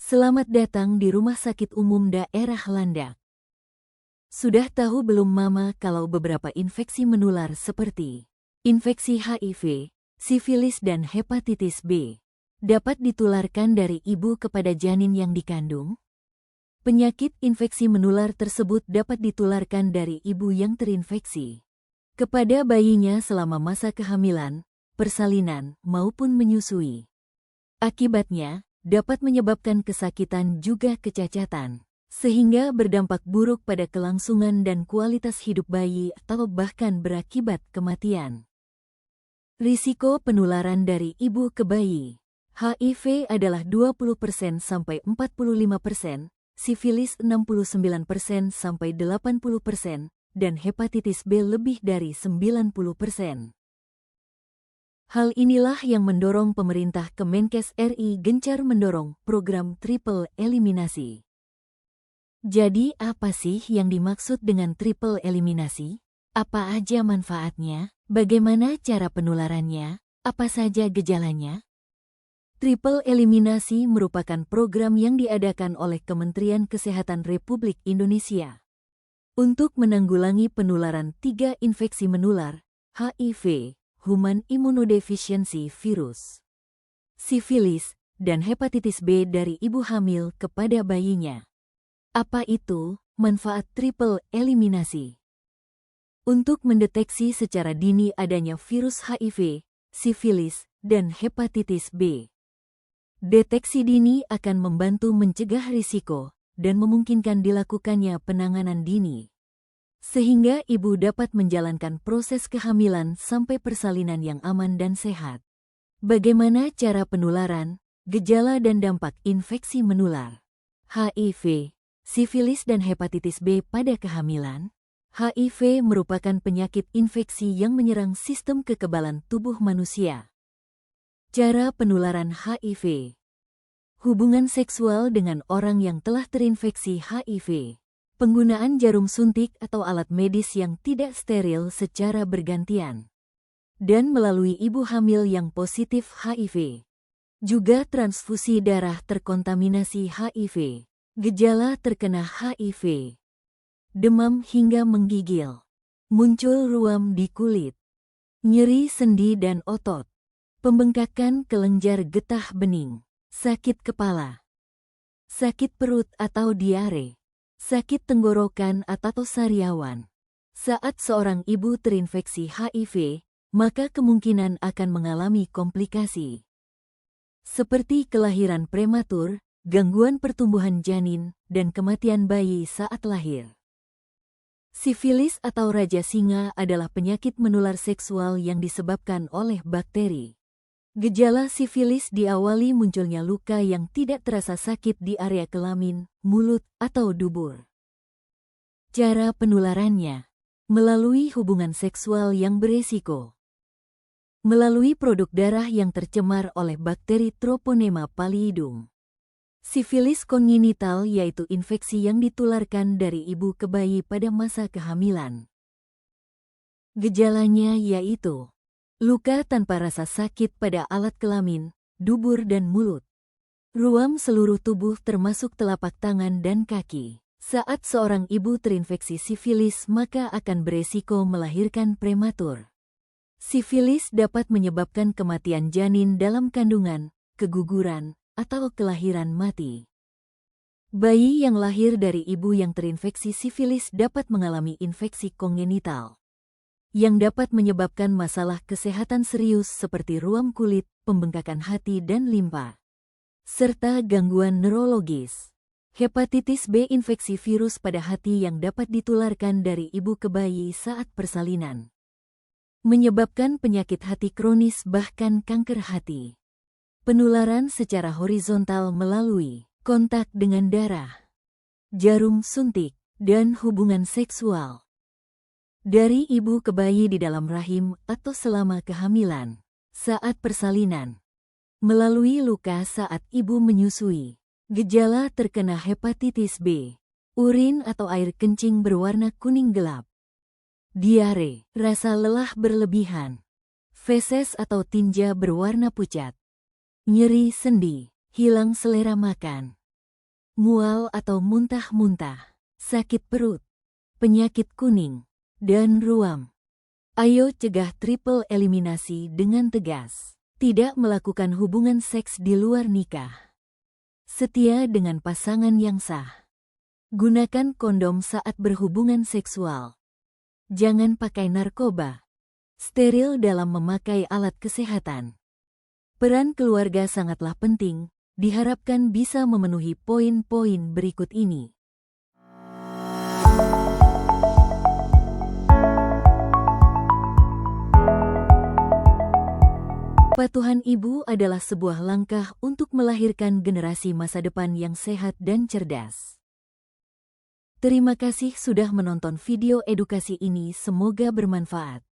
Selamat datang di Rumah Sakit Umum Daerah Landak. Sudah tahu belum Mama kalau beberapa infeksi menular seperti infeksi HIV, sifilis dan hepatitis B dapat ditularkan dari ibu kepada janin yang dikandung? Penyakit infeksi menular tersebut dapat ditularkan dari ibu yang terinfeksi kepada bayinya selama masa kehamilan, persalinan, maupun menyusui. Akibatnya, dapat menyebabkan kesakitan juga kecacatan, sehingga berdampak buruk pada kelangsungan dan kualitas hidup bayi atau bahkan berakibat kematian. Risiko penularan dari ibu ke bayi. HIV adalah 20% sampai 45%, sifilis 69% sampai 80%, dan hepatitis B lebih dari 90%. Hal inilah yang mendorong pemerintah Kemenkes RI gencar mendorong program triple eliminasi. Jadi apa sih yang dimaksud dengan triple eliminasi? Apa aja manfaatnya? Bagaimana cara penularannya? Apa saja gejalanya? Triple eliminasi merupakan program yang diadakan oleh Kementerian Kesehatan Republik Indonesia untuk menanggulangi penularan 3 infeksi menular, HIV, Human Immunodeficiency Virus, sifilis, dan hepatitis B dari ibu hamil kepada bayinya. Apa itu manfaat triple eliminasi? Untuk mendeteksi secara dini adanya virus HIV, sifilis, dan hepatitis B. Deteksi dini akan membantu mencegah risiko dan memungkinkan dilakukannya penanganan dini, sehingga ibu dapat menjalankan proses kehamilan sampai persalinan yang aman dan sehat. Bagaimana cara penularan, gejala dan dampak infeksi menular? HIV, sifilis dan hepatitis B pada kehamilan. HIV merupakan penyakit infeksi yang menyerang sistem kekebalan tubuh manusia. Cara penularan HIV. Hubungan seksual dengan orang yang telah terinfeksi HIV. Penggunaan jarum suntik atau alat medis yang tidak steril secara bergantian. Dan melalui ibu hamil yang positif HIV. Juga transfusi darah terkontaminasi HIV. Gejala terkena HIV. Demam hingga menggigil. Muncul ruam di kulit. Nyeri sendi dan otot. Pembengkakan kelenjar getah bening. Sakit kepala. Sakit perut atau diare. Sakit tenggorokan atau sariawan. Saat seorang ibu terinfeksi HIV, maka kemungkinan akan mengalami komplikasi seperti kelahiran prematur, gangguan pertumbuhan janin, dan kematian bayi saat lahir. Sifilis atau raja singa adalah penyakit menular seksual yang disebabkan oleh bakteri. Gejala sifilis diawali munculnya luka yang tidak terasa sakit di area kelamin, mulut, atau dubur. Cara penularannya melalui hubungan seksual yang beresiko, melalui produk darah yang tercemar oleh bakteri Treponema pallidum. Sifilis kongenital yaitu infeksi yang ditularkan dari ibu ke bayi pada masa kehamilan. Gejalanya yaitu luka tanpa rasa sakit pada alat kelamin, dubur dan mulut. Ruam seluruh tubuh termasuk telapak tangan dan kaki. Saat seorang ibu terinfeksi sifilis maka akan beresiko melahirkan prematur. Sifilis dapat menyebabkan kematian janin dalam kandungan, keguguran, atau kelahiran mati. Bayi yang lahir dari ibu yang terinfeksi sifilis dapat mengalami infeksi kongenital yang dapat menyebabkan masalah kesehatan serius seperti ruam kulit, pembengkakan hati dan limpa, serta gangguan neurologis. Hepatitis B infeksi virus pada hati yang dapat ditularkan dari ibu ke bayi saat persalinan, menyebabkan penyakit hati kronis bahkan kanker hati. Penularan secara horizontal melalui kontak dengan darah, jarum suntik, dan hubungan seksual. Dari ibu ke bayi di dalam rahim atau selama kehamilan, saat persalinan, melalui luka saat ibu menyusui. Gejala terkena hepatitis B, urin atau air kencing berwarna kuning gelap, diare, rasa lelah berlebihan, feses atau tinja berwarna pucat, nyeri sendi, hilang selera makan, mual atau muntah-muntah, sakit perut, penyakit kuning, dan ruam. Ayo cegah triple eliminasi dengan tegas. Tidak melakukan hubungan seks di luar nikah. Setia dengan pasangan yang sah. Gunakan kondom saat berhubungan seksual. Jangan pakai narkoba. Steril dalam memakai alat kesehatan. Peran keluarga sangatlah penting, diharapkan bisa memenuhi poin-poin berikut ini. Kepatuhan ibu adalah sebuah langkah untuk melahirkan generasi masa depan yang sehat dan cerdas. Terima kasih sudah menonton video edukasi ini, semoga bermanfaat.